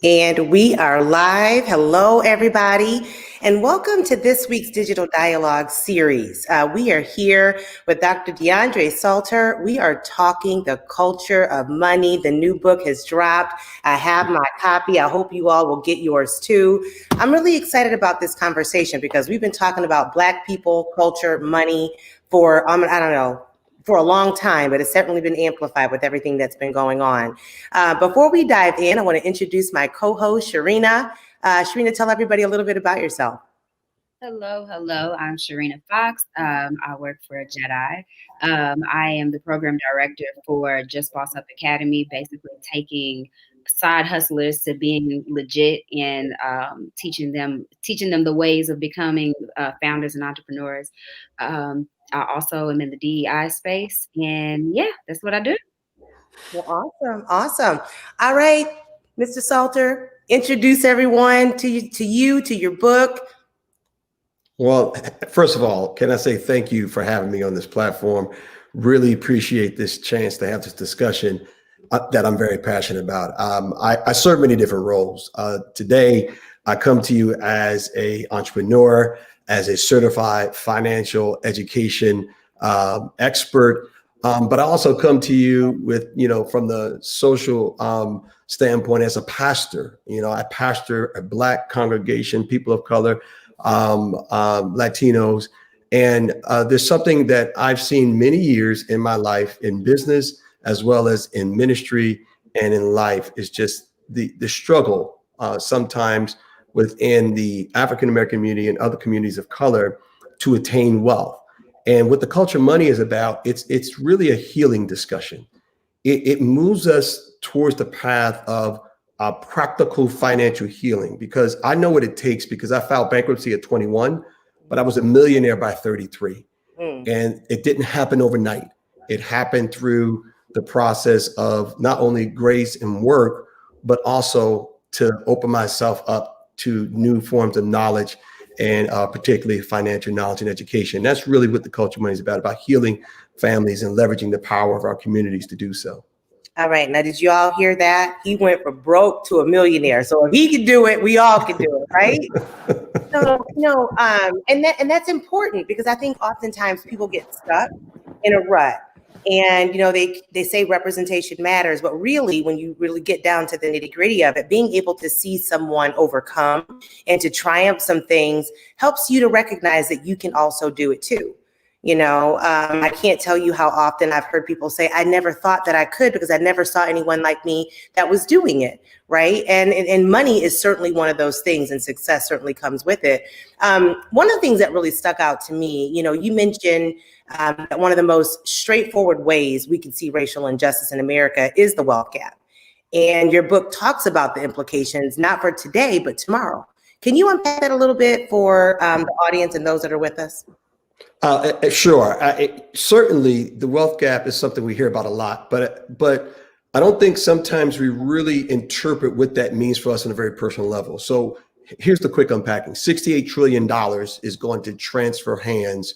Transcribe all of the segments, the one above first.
And we are live. Hello, everybody, and welcome to this week's Digital Dialogue series. We are here with Dr. DeAndre Salter. We are talking the culture of money. The new book has dropped. I have my copy. I hope you all will get yours too. I'm really excited about this conversation because we've been talking about Black people, culture, money for, for a long time, but it's certainly been amplified with everything that's been going on. Before we dive in, I want to introduce my co-host, Sharina. Sharina, tell everybody a little bit about yourself. Hello. I'm Sharina Fox. I work for Jedi. I am the program director for Just Boss Up Academy, basically taking side hustlers to being legit and teaching them the ways of becoming founders and entrepreneurs. I also am in the DEI space, and yeah, that's what I do. Well, awesome. All right, Mr. Salter, introduce everyone to your book. Well, first of all, can I say thank you for having me on this platform? Really appreciate this chance to have this discussion that I'm very passionate about. I serve many different roles. Today, I come to you as an entrepreneur, as a certified financial education expert, but I also come to you with, from the social standpoint as a pastor. I pastor a Black congregation, people of color, Latinos. And there's something that I've seen many years in my life in business, as well as in ministry and in life, is just the struggle sometimes within the African-American community and other communities of color to attain wealth. And what the culture of money is about, it's really a healing discussion. It moves us towards the path of practical financial healing, because I know what it takes, because I filed bankruptcy at 21, but I was a millionaire by 33. And it didn't happen overnight. It happened through the process of not only grace and work, but also to open myself up to new forms of knowledge, and particularly financial knowledge and education. That's really what the culture of money is about healing families and leveraging the power of our communities to do so. All right. Now, did you all hear that? He went from broke to a millionaire. So if he can do it, we all can do it, right? And that's important, because I think oftentimes people get stuck in a rut. And, they say representation matters, but really, when you really get down to the nitty gritty of it, being able to see someone overcome and to triumph some things helps you to recognize that you can also do it too. I can't tell you how often I've heard people say, I never thought that I could, because I never saw anyone like me that was doing it. Right. And money is certainly one of those things, and success certainly comes with it. One of the things that really stuck out to me, you mentioned that one of the most straightforward ways we can see racial injustice in America is the wealth gap. And your book talks about the implications, not for today, but tomorrow. Can you unpack that a little bit for the audience and those that are with us? Sure. Certainly, the wealth gap is something we hear about a lot, but I don't think sometimes we really interpret what that means for us on a very personal level. So here's the quick unpacking. $68 trillion is going to transfer hands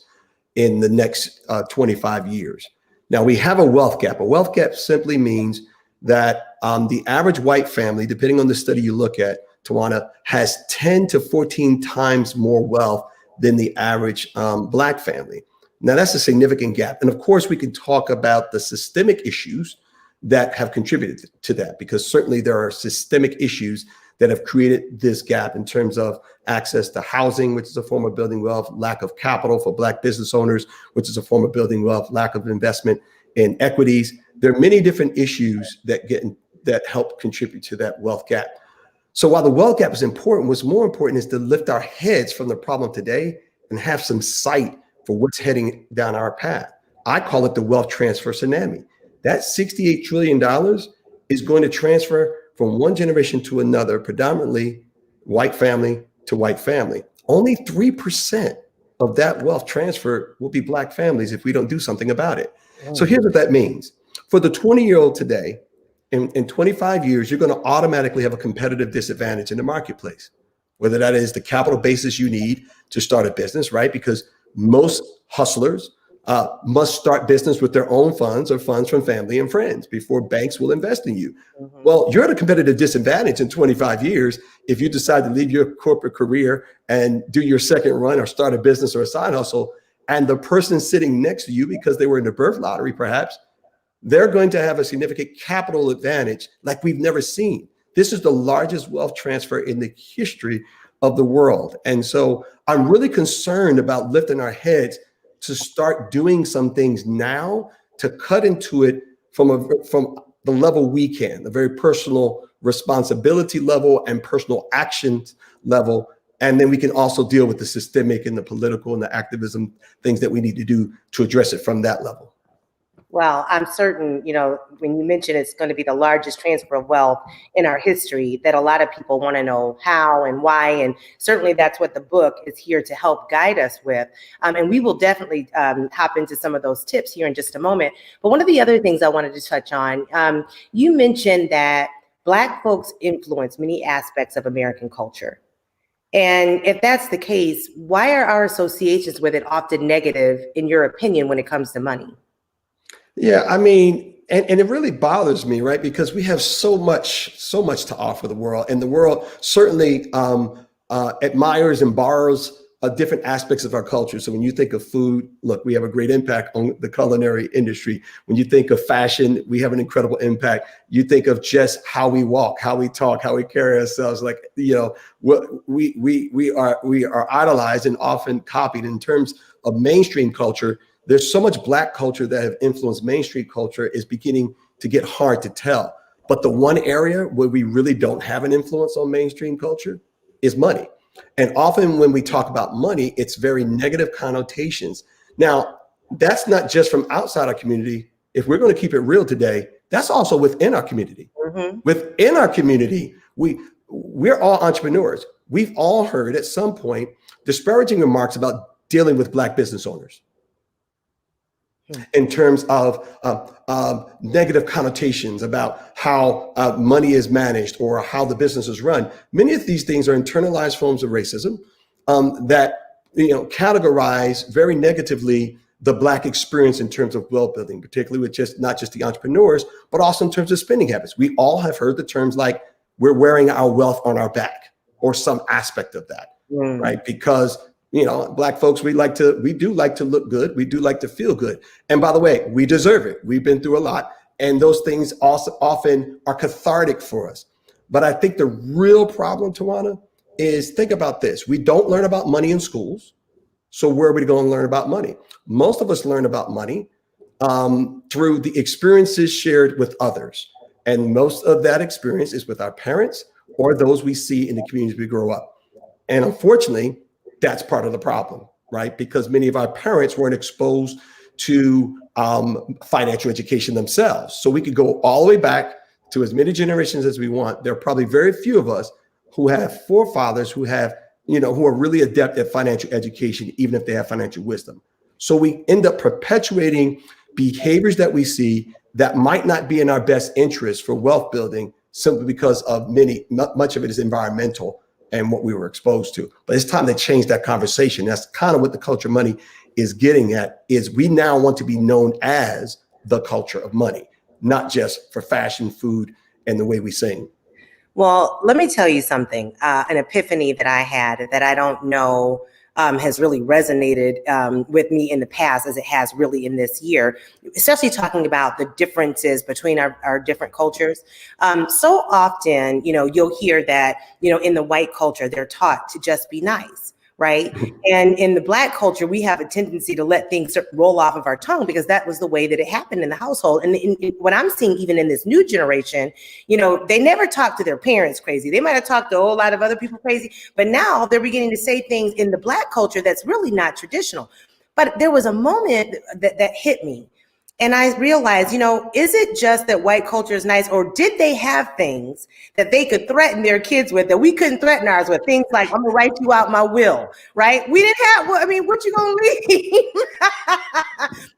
in the next 25 years. Now, we have a wealth gap. A wealth gap simply means that the average white family, depending on the study you look at, Tawana, has 10 to 14 times more wealth than the average Black family. Now, that's a significant gap. And of course, we can talk about the systemic issues that have contributed to that, because certainly there are systemic issues that have created this gap in terms of access to housing, which is a form of building wealth, lack of capital for Black business owners, which is a form of building wealth, lack of investment in equities. There are many different issues that help contribute to that wealth gap. So while the wealth gap is important, what's more important is to lift our heads from the problem today and have some sight for what's heading down our path. I call it the wealth transfer tsunami. That $68 trillion is going to transfer from one generation to another, predominantly white family to white family. Only 3% of that wealth transfer will be Black families if we don't do something about it. So here's what that means. For the 20-year-old today, in 25 years, you're going to automatically have a competitive disadvantage in the marketplace, whether that is the capital basis you need to start a business, right? Because most hustlers must start business with their own funds or funds from family and friends before banks will invest in you. Well, you're at a competitive disadvantage in 25 years if you decide to leave your corporate career and do your second run or start a business or a side hustle. And the person sitting next to you, because they were in the birth lottery, perhaps, they're going to have a significant capital advantage like we've never seen. This is the largest wealth transfer in the history of the world. And so I'm really concerned about lifting our heads to start doing some things now to cut into it from the level we can, the very personal responsibility level and personal actions level. And then we can also deal with the systemic and the political and the activism things that we need to do to address it from that level. Well, I'm certain, when you mention it's going to be the largest transfer of wealth in our history, that a lot of people want to know how and why. And certainly that's what the book is here to help guide us with. And we will definitely hop into some of those tips here in just a moment. But one of the other things I wanted to touch on, you mentioned that Black folks influence many aspects of American culture. And if that's the case, why are our associations with it often negative, in your opinion, when it comes to money? Yeah, I mean, and it really bothers me, right? Because we have so much to offer the world, and the world certainly admires and borrows different aspects of our culture. So when you think of food, look, we have a great impact on the culinary industry. When you think of fashion, we have an incredible impact. You think of just how we walk, how we talk, how we carry ourselves. Like, we are idolized and often copied. In terms of mainstream culture, there's so much Black culture that have influenced mainstream culture is beginning to get hard to tell. But the one area where we really don't have an influence on mainstream culture is money. And often when we talk about money, it's very negative connotations. Now, that's not just from outside our community. If we're going to keep it real today, that's also within our community. Mm-hmm. Within our community, we're all entrepreneurs. We've all heard at some point disparaging remarks about dealing with Black business owners in terms of negative connotations about how money is managed or how the business is run. Many of these things are internalized forms of racism that categorize very negatively the Black experience in terms of wealth building, particularly with not just the entrepreneurs, but also in terms of spending habits. We all have heard the terms like we're wearing our wealth on our back or some aspect of that, right? Because Black folks, we do like to look good. We do like to feel good. And by the way, we deserve it. We've been through a lot. And those things also often are cathartic for us. But I think the real problem, Tawana, is think about this. We don't learn about money in schools. So where are we going to learn about money? Most of us learn about money through the experiences shared with others. And most of that experience is with our parents or those we see in the communities we grow up. And unfortunately, that's part of the problem, right? Because many of our parents weren't exposed to financial education themselves. So we could go all the way back to as many generations as we want. There are probably very few of us who have forefathers who have, who are really adept at financial education, even if they have financial wisdom. So we end up perpetuating behaviors that we see that might not be in our best interest for wealth building simply because of much of it is environmental and what we were exposed to. But it's time to change that conversation. That's kind of what the culture of money is getting at, is we now want to be known as the culture of money, not just for fashion, food, and the way we sing. Well, let me tell you something, an epiphany that I had that I don't know has really resonated with me in the past as it has really in this year, especially talking about the differences between our different cultures. So often, you'll hear that, in the white culture, they're taught to just be nice. Right. And in the Black culture, we have a tendency to let things roll off of our tongue because that was the way that it happened in the household. And what I'm seeing even in this new generation, they never talk to their parents crazy. They might have talked to a whole lot of other people crazy, but now they're beginning to say things in the Black culture that's really not traditional. But there was a moment that hit me. And I realized, is it just that white culture is nice, or did they have things that they could threaten their kids with that we couldn't threaten ours with? Things like, I'm gonna write you out my will, right? We didn't have, what you gonna leave?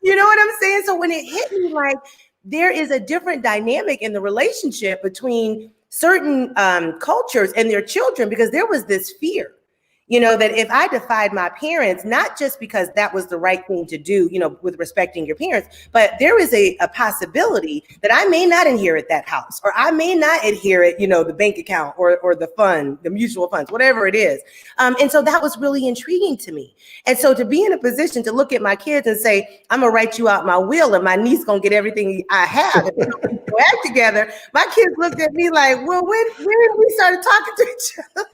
You know what I'm saying? So when it hit me, like, there is a different dynamic in the relationship between certain cultures and their children, because there was this fear. that if I defied my parents, not just because that was the right thing to do, with respecting your parents, but there is a possibility that I may not inherit that house, or I may not inherit, the bank account or the fund, the mutual funds, whatever it is. And so that was really intriguing to me. And so to be in a position to look at my kids and say, I'm gonna write you out my will and my niece gonna get everything I have, and we act together. My kids looked at me like, well, when we started talking to each other.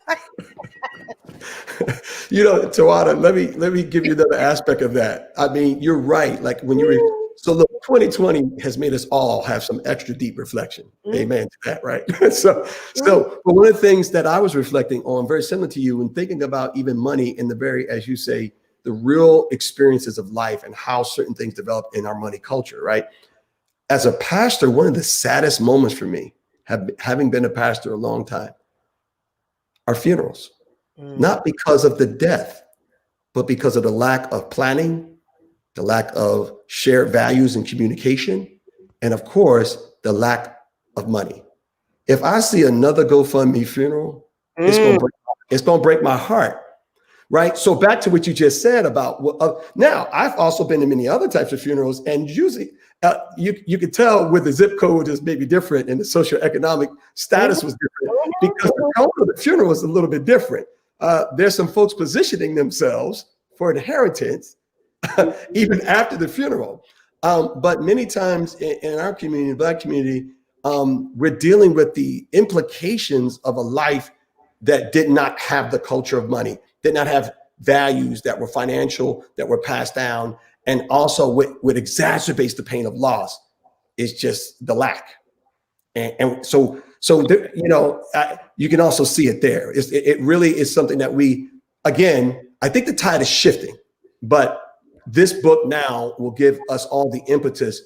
Tawanda, let me give you another aspect of that. I mean, you're right. Like when so look, 2020 has made us all have some extra deep reflection. Amen to that, right? But one of the things that I was reflecting on, very similar to you, and thinking about even money in the very, as you say, the real experiences of life and how certain things develop in our money culture, right? As a pastor, one of the saddest moments for me, having been a pastor a long time, are funerals. Not because of the death, but because of the lack of planning, the lack of shared values and communication, and of course, the lack of money. If I see another GoFundMe funeral, it's gonna break my heart, right? So back to what you just said about, now I've also been in many other types of funerals, and usually you could tell with the zip code is maybe different and the socioeconomic status was different because the tone of the funeral was a little bit different. There's some folks positioning themselves for inheritance even after the funeral. But many times in our community, the Black community, we're dealing with the implications of a life that did not have the culture of money, did not have values that were financial, that were passed down. And also what exacerbates the pain of loss is just the lack. And so there, you can also see it there. It really is something that again, I think the tide is shifting, but this book now will give us all the impetus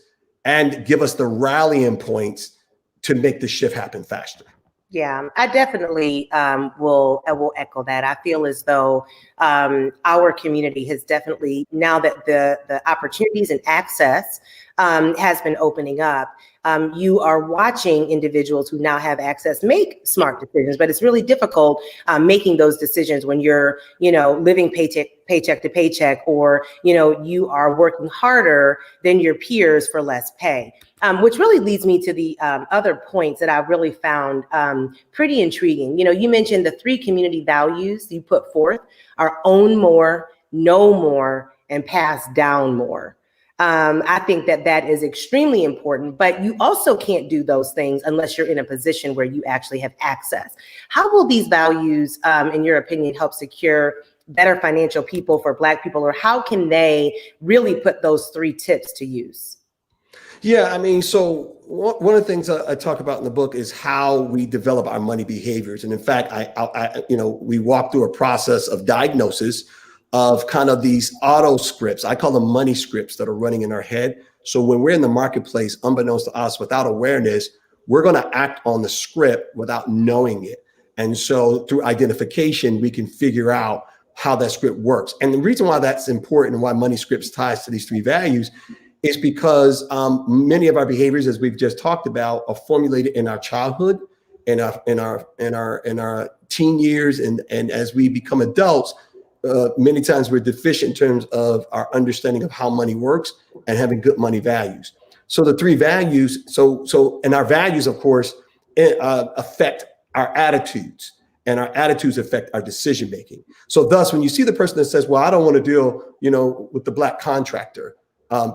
and give us the rallying points to make the shift happen faster. Yeah, I definitely will echo that. I feel as though our community has definitely, now that the opportunities and access has been opening up, you are watching individuals who now have access make smart decisions, but it's really difficult making those decisions when you're, living paycheck to paycheck, or, you are working harder than your peers for less pay. Which really leads me to the other points that I've really found pretty intriguing. You mentioned the 3 community values you put forth are own more, know more, and pass down more. I think that is extremely important, but you also can't do those things unless you're in a position where you actually have access. How will these values, in your opinion, help secure better financial people for Black people, or how can they really put those 3 tips to use? Yeah, I mean, so one of the things I talk about in the book is how we develop our money behaviors. And in fact, we walk through a process of diagnosis of kind of these auto scripts. I call them money scripts that are running in our head. So when we're in the marketplace, unbeknownst to us, without awareness, we're going to act on the script without knowing it. And so through identification, we can figure out how that script works. And the reason why that's important and why money scripts ties to these 3 values is because many of our behaviors, as we've just talked about, are formulated in our childhood, in our teen years, and as we become adults. Many times we're deficient in terms of our understanding of how money works and having good money values. So the 3 values, and our values, of course, affect our attitudes, and our attitudes affect our decision making. So thus, when you see the person that says, well, I don't want to deal, with the Black contractor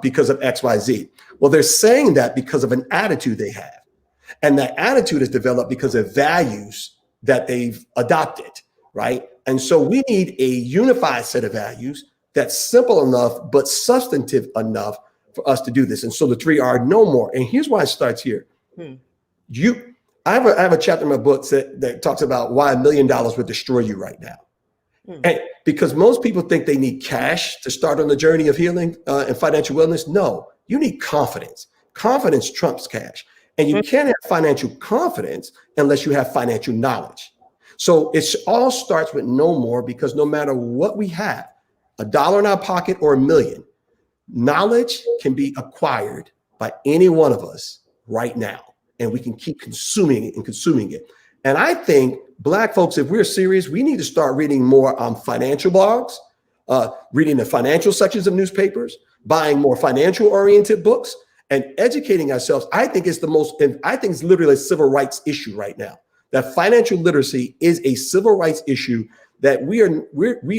because of X, Y, Z. Well, they're saying that because of an attitude they have. And that attitude is developed because of values that they've adopted, right? And so we need a unified set of values that's simple enough, but substantive enough for us to do this. And so the 3 are know more. And here's why it starts here. I have a chapter in my book that talks about why $1 million would destroy you right now. And because most people think they need cash to start on the journey of healing and financial wellness. No, you need confidence. Confidence trumps cash. And you can't have financial confidence unless you have financial knowledge. So it all starts with know more, because no matter what we have, $1 in our pocket or $1 million, knowledge can be acquired by any one of us right now. And we can keep consuming it and consuming it. And I think Black folks, if we're serious, we need to start reading more financial blogs, reading the financial sections of newspapers, buying more financial oriented books, and educating ourselves. I think it's literally a civil rights issue right now. That financial literacy is a civil rights issue that we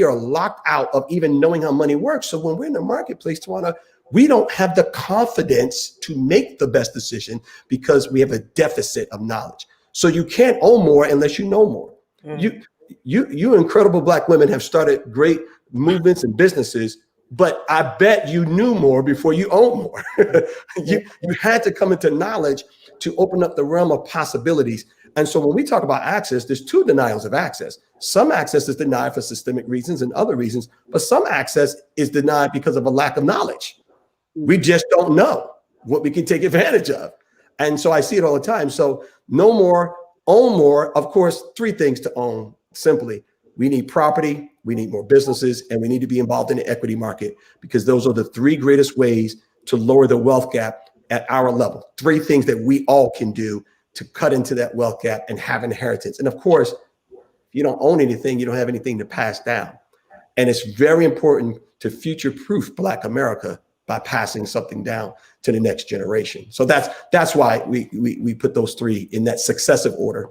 are locked out of even knowing how money works. So when we're in the marketplace, we don't have the confidence to make the best decision because we have a deficit of knowledge. So you can't own more unless you know more. You incredible Black women have started great movements and businesses, but I bet you knew more before you owned more. You had to come into knowledge to open up the realm of possibilities. And so when we talk about access, there's two denials of access. Some access is denied for systemic reasons and other reasons, but some access is denied because of a lack of knowledge. We just don't know what we can take advantage of. And so I see it all the time. So know more, own more. Of course, three things to own simply. We need property, we need more businesses, and we need to be involved in the equity market, because those are the three greatest ways to lower the wealth gap at our level. Three things that we all can do to cut into that wealth gap and have inheritance. And of course, if you don't own anything, you don't have anything to pass down. And it's very important to future-proof Black America by passing something down to the next generation. So that's why we put those three in that successive order.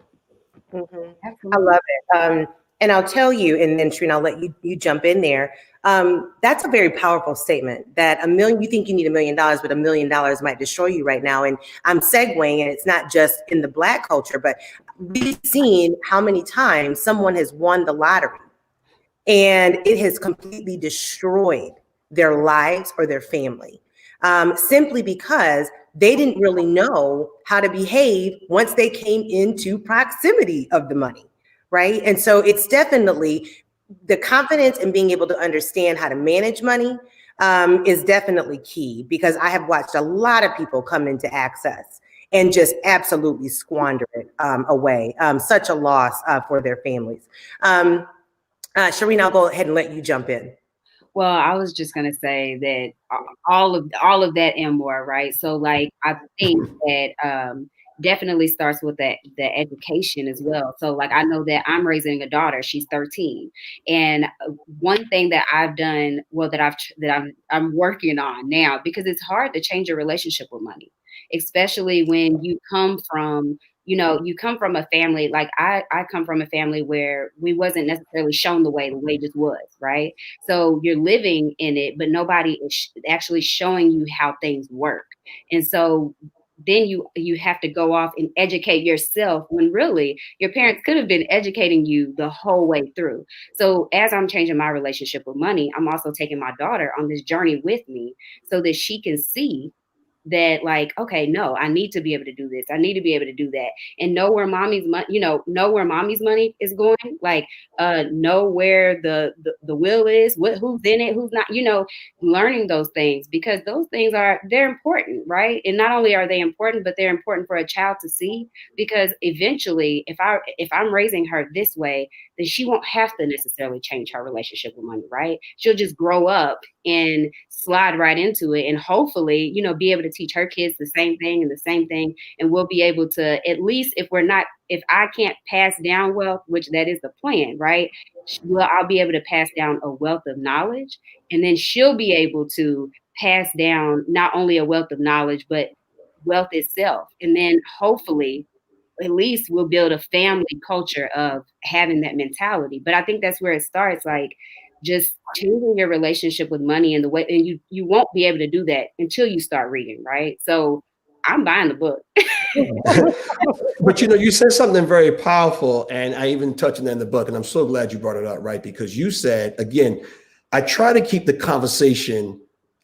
Mm-hmm. I love it. And I'll tell you, and then Shereen, I'll let you jump in there. That's a very powerful statement, that you think you need $1 million, but $1 million might destroy you right now. And I'm segueing, and it's not just in the Black culture, but we've seen how many times someone has won the lottery and it has completely destroyed their lives or their family, simply because they didn't really know how to behave once they came into proximity of the money. Right. And so it's definitely the confidence in being able to understand how to manage money is definitely key, because I have watched a lot of people come into access and just absolutely squander it away. Such a loss for their families. Shereen, I'll go ahead and let you jump in. Well, I was just going to say that all of that and more, right? So like, I think that definitely starts with the education as well. So like, I know that I'm raising a daughter, she's 13. And one thing that I've done, well, that I'm working on now, because it's hard to change your relationship with money, especially when you come from a family, like I come from a family where we wasn't necessarily shown the way just was, right? So you're living in it, but nobody is actually showing you how things work. And so then you have to go off and educate yourself, when really your parents could have been educating you the whole way through. So as I'm changing my relationship with money, I'm also taking my daughter on this journey with me so that she can see that, like, okay, no, I need to be able to do this. I need to be able to do that, and know where mommy's money, know where mommy's money is going. Like, know where the will is, who's in it, who's not. Learning those things, because those things they're important, right? And not only are they important, but they're important for a child to see, because eventually, if I'm raising her this way, then she won't have to necessarily change her relationship with money, right? She'll just grow up and slide right into it, and hopefully, be able to teach her kids the same thing, and we'll be able to, at least if I can't pass down wealth, which that is the plan, right? Well, I'll be able to pass down a wealth of knowledge, and then she'll be able to pass down not only a wealth of knowledge, but wealth itself. And then hopefully, at least we'll build a family culture of having that mentality. But I think that's where it starts, like just changing your relationship with money and the way, and you won't be able to do that until you start reading, right? So I'm buying the book. But you said something very powerful, and I even touched on that in the book, and I'm so glad you brought it up, right? Because you said, again, I try to keep the conversation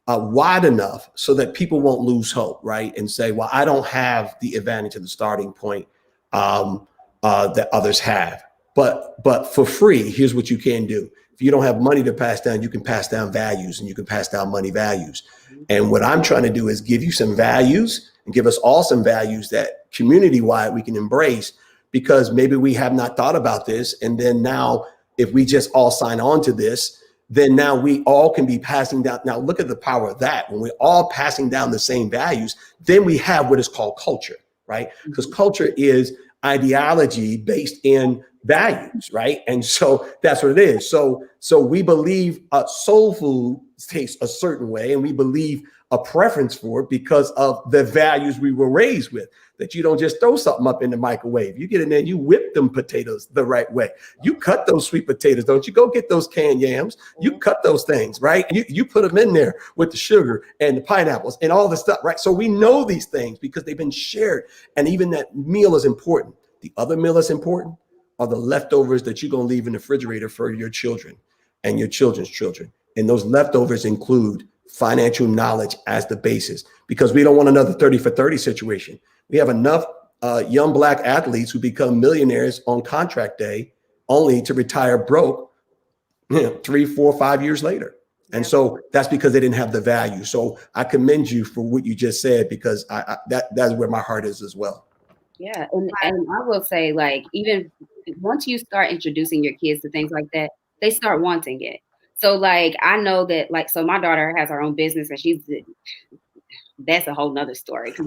wide enough so that people won't lose hope, right? And say, well, I don't have the advantage of the starting point that others have. But for free, here's what you can do. If you don't have money to pass down, you can pass down values, and you can pass down money values. And what I'm trying to do is give you some values and give us all some values that community-wide we can embrace, because maybe we have not thought about this. And then now, if we just all sign on to this, then now we all can be passing down. Now look at the power of that. When we're all passing down the same values, then we have what is called culture, right? Because culture is ideology based in values, right? And so that's what it is. So we believe soul food tastes a certain way, and we believe a preference for it because of the values we were raised with, that you don't just throw something up in the microwave. You get in there, you whip them potatoes the right way. You cut those sweet potatoes, don't you? Go get those canned yams. You cut those things, right? You put them in there with the sugar and the pineapples and all the stuff, right? So we know these things because they've been shared. And even that meal is important. The other meal that's important are the leftovers that you're going to leave in the refrigerator for your children and your children's children. And those leftovers include financial knowledge as the basis, because we don't want another 30 for 30 situation. We have enough young Black athletes who become millionaires on contract day only to retire broke 3, 4, 5 years later. And so that's because they didn't have the value. So I commend you for what you just said, because that's where my heart is as well. Yeah. And I will say, like, even once you start introducing your kids to things like that, they start wanting it. So, like, I know that, like, so my daughter has her own business, and that's a whole nother story. Because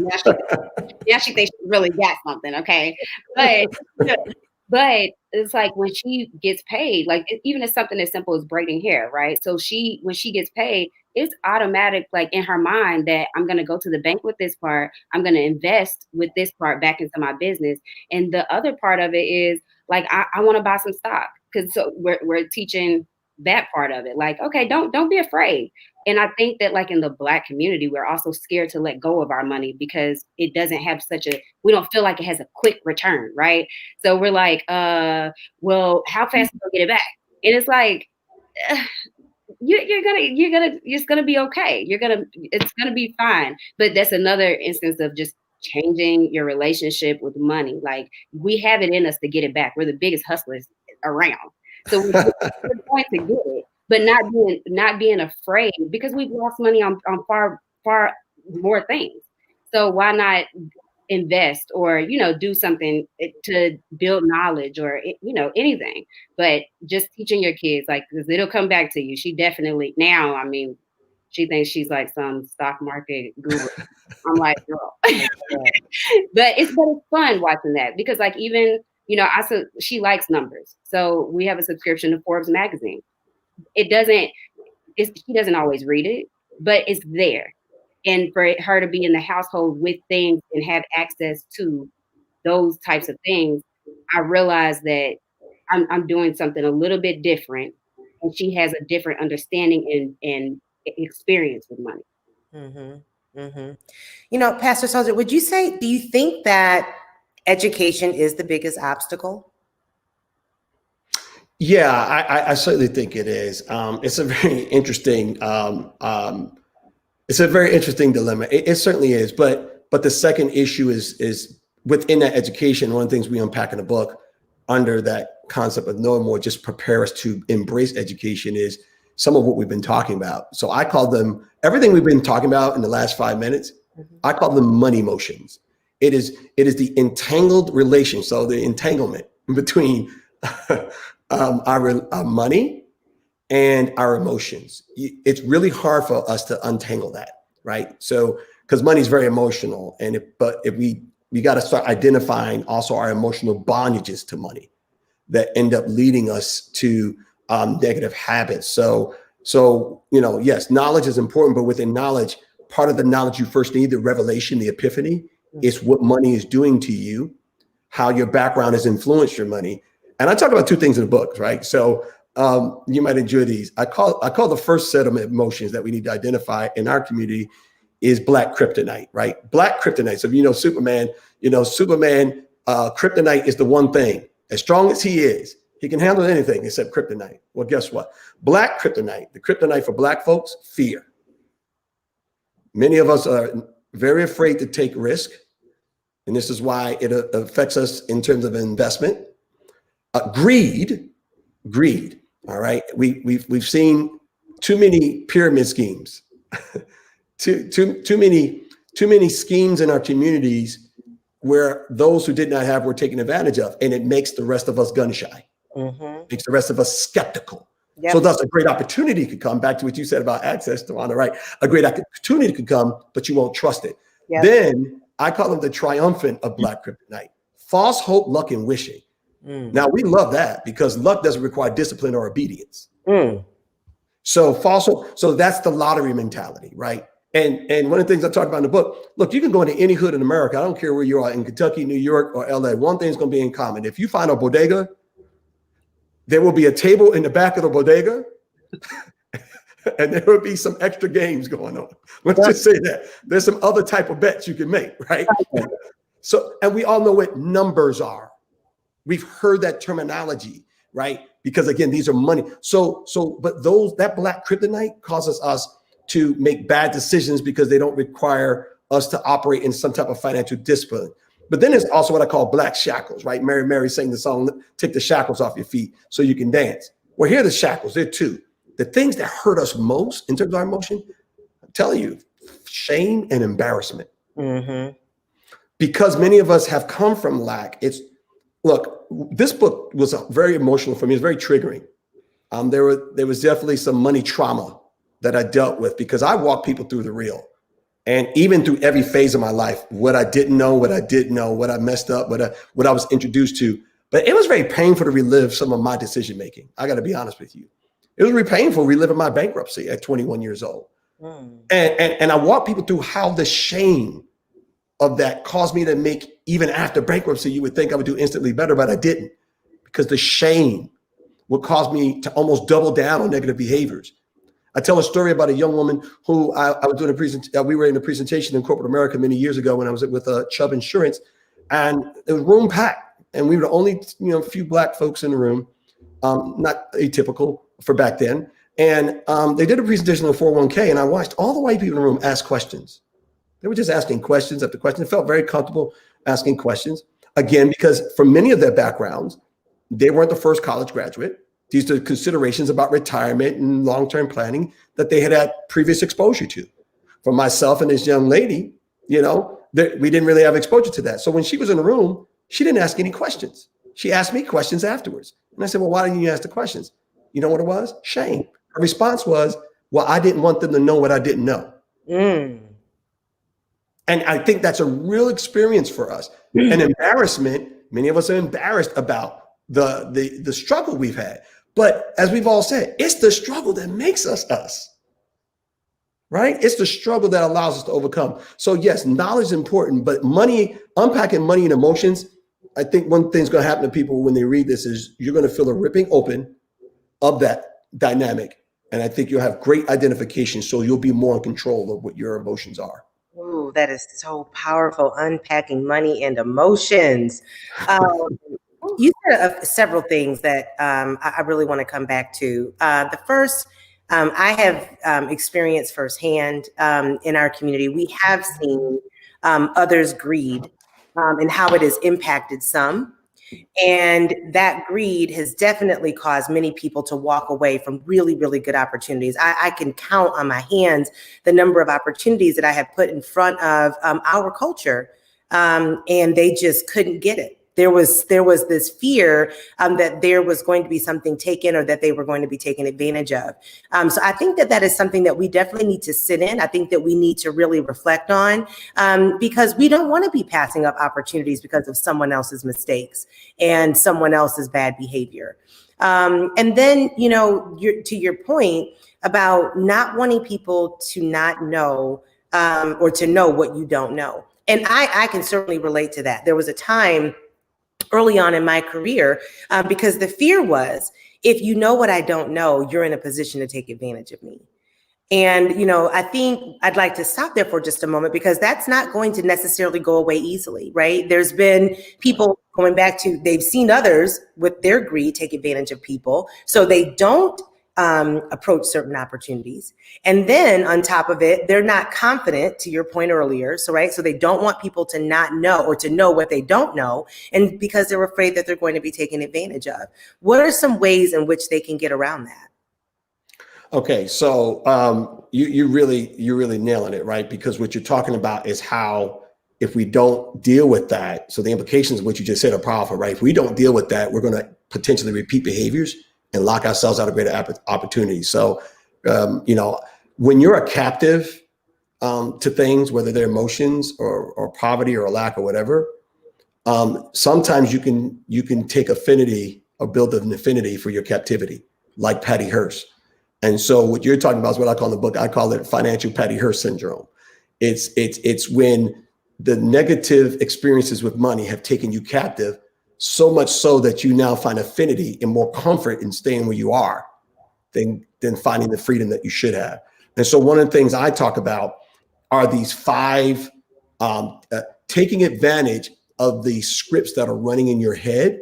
now she thinks she really got something, okay? But it's like when she gets paid, like even it's something as simple as braiding hair, right? So when she gets paid, it's automatic, like in her mind, that I'm going to go to the bank with this part. I'm going to invest with this part back into my business. And the other part of it is like, I want to buy some stock, because so we're teaching that part of it. Like, okay, don't be afraid. And I think that, like, in the Black community, we're also scared to let go of our money because it doesn't have we don't feel like it has a quick return, right? So we're like, well, how fast can we get it back? And it's like, it's gonna be okay. It's gonna be fine. But that's another instance of just changing your relationship with money. Like, we have it in us to get it back. We're the biggest hustlers around. So we're going to get it, but not being afraid, because we've lost money on far more things. So why not invest or, do something to build knowledge or, anything, but just teaching your kids, like, because it'll come back to you. She definitely now, I mean, she thinks she's like some stock market guru. I'm like, girl. But it's fun watching that, because, like, even, she likes numbers. So we have a subscription to Forbes magazine. She doesn't always read it, but it's there. And for her to be in the household with things and have access to those types of things, I realized that I'm doing something a little bit different, and she has a different understanding and experience with money. Mm-hmm. Mm-hmm. Pastor Soldier, do you think that education is the biggest obstacle? Yeah, I certainly think it is. It's a very interesting dilemma. It certainly is. But the second issue is within that education. One of the things we unpack in the book under that concept of know more, just prepare us to embrace education, is some of what we've been talking about. So I call them everything we've been talking about in the last 5 minutes. Mm-hmm. I call them money motions. It is the entangled relation. So the entanglement between our money and our emotions. It's really hard for us to untangle that, right? So, because money is very emotional, but if we got to start identifying also our emotional bondages to money that end up leading us to negative habits. So yes, knowledge is important, but within knowledge, part of the knowledge you first need, the revelation, the epiphany, is what money is doing to you, how your background has influenced your money. And I talk about two things in the book, right? So you might enjoy these. I call the first set of emotions that we need to identify in our community is Black kryptonite, right? Black kryptonite. So if you know Superman, kryptonite is the one thing. As strong as he is, he can handle anything except kryptonite. Well, guess what? Black kryptonite, the kryptonite for Black folks, fear. Many of us are very afraid to take risk. And this is why it affects us in terms of investment. Greed. All right. We've seen too many pyramid schemes, too many schemes in our communities where those who did not have were taken advantage of, and it makes the rest of us gun shy. Mm-hmm. Makes the rest of us skeptical. Yep. So thus a great opportunity could come, back to what you said about access, Tawana, right? A great opportunity could come, but you won't trust it. Yep. Then I call them the triumphant of Black kryptonite. false hope, luck, and wishing. Now we love that because luck doesn't require discipline or obedience. So false hope. So that's the lottery mentality, right? And one of the things I talk about in the book, look, you can go into any hood in America. I don't care where you are, in Kentucky, New York, or LA. One thing's going to be in common. If you find a bodega, there will be a table in the back of the bodega and there will be some extra games going on. Let's just say that. There's some other type of bets you can make, right? So, and we all know what numbers are. We've heard that terminology, right? Because again, these are money. So, but that black kryptonite causes us to make bad decisions because they don't require us to operate in some type of financial discipline. But then there's also what I call black shackles, right? Mary sang the song, take the shackles off your feet so you can dance. Well, here are the shackles. There are two. The things that hurt us most in terms of our emotion, I'm telling you, shame and embarrassment. Because many of us have come from lack. Look, this book was very emotional for me. It's very triggering. There was definitely some money trauma that I dealt with because I walked people through the real. And even through every phase of my life, what I didn't know, what I did know, what I messed up, what I was introduced to. But it was very painful to relive some of my decision-making. I got to be honest with you. It was very painful reliving my bankruptcy at 21 years old. And I walked people through how the shame of that caused me to make, even after bankruptcy, you would think I would do instantly better, but I didn't. Because the shame would cause me to almost double down on negative behaviors. I tell a story about a young woman who I was doing we were in a presentation in corporate America many years ago when I was with Chubb Insurance, and it was room packed, and we were the only few black folks in the room, not atypical for back then. And they did a presentation on 401k, and I watched all the white people in the room ask questions. They were just asking questions after questions. It felt very comfortable asking questions. Again, because for many of their backgrounds, they weren't the first college graduate. These are considerations about retirement and long-term planning that they had previous exposure to. For myself and this young lady, we didn't really have exposure to that. So when she was in the room, she didn't ask any questions. She asked me questions afterwards. And I said, well, why didn't you ask the questions? You know what it was? Shame. Her response was, well, I didn't want them to know what I didn't know. And I think that's a real experience for us. And embarrassment, many of us are embarrassed about the struggle we've had. But as we've all said, it's the struggle that makes us, right? It's the struggle that allows us to overcome. So yes, knowledge is important, but unpacking money and emotions, I think one thing's going to happen to people when they read this is you're going to feel a ripping open of that dynamic. And I think you'll have great identification. So you'll be more in control of what your emotions are. Ooh, that is so powerful, unpacking money and emotions. You said several things that I really want to come back to. The first, I have experienced firsthand in our community. We have seen others' greed and how it has impacted some. And that greed has definitely caused many people to walk away from really, really good opportunities. I can count on my hands the number of opportunities that I have put in front of our culture, and they just couldn't get it. There was this fear that there was going to be something taken or that they were going to be taken advantage of. So I think that is something that we definitely need to sit in. I think that we need to really reflect on because we don't want to be passing up opportunities because of someone else's mistakes and someone else's bad behavior. And then, to your point about not wanting people to not know or to know what you don't know. And I can certainly relate to that. There was a time early on in my career, because the fear was, if you know what I don't know, you're in a position to take advantage of me. And, I think I'd like to stop there for just a moment because that's not going to necessarily go away easily, right? There's been people going back to, they've seen others with their greed take advantage of people. So they don't approach certain opportunities. And then on top of it, they're not confident, to your point earlier. So they don't want people to not know or to know what they don't know. And because they're afraid that they're going to be taken advantage of. What are some ways in which they can get around that? Okay. So you're really nailing it, right? Because what you're talking about is how, if we don't deal with that, so the implications of what you just said are powerful, right? If we don't deal with that, we're going to potentially repeat behaviors and lock ourselves out of greater opportunities. So, when you're a captive to things, whether they're emotions or poverty or lack or whatever, Sometimes you can take affinity or build an affinity for your captivity, like Patty Hearst. And so what you're talking about is what I call in the book, I call it financial Patty Hearst syndrome. It's when the negative experiences with money have taken you captive, so much so that you now find affinity and more comfort in staying where you are than finding the freedom that you should have. And so one of the things I talk about are these 5 taking advantage of the scripts that are running in your head.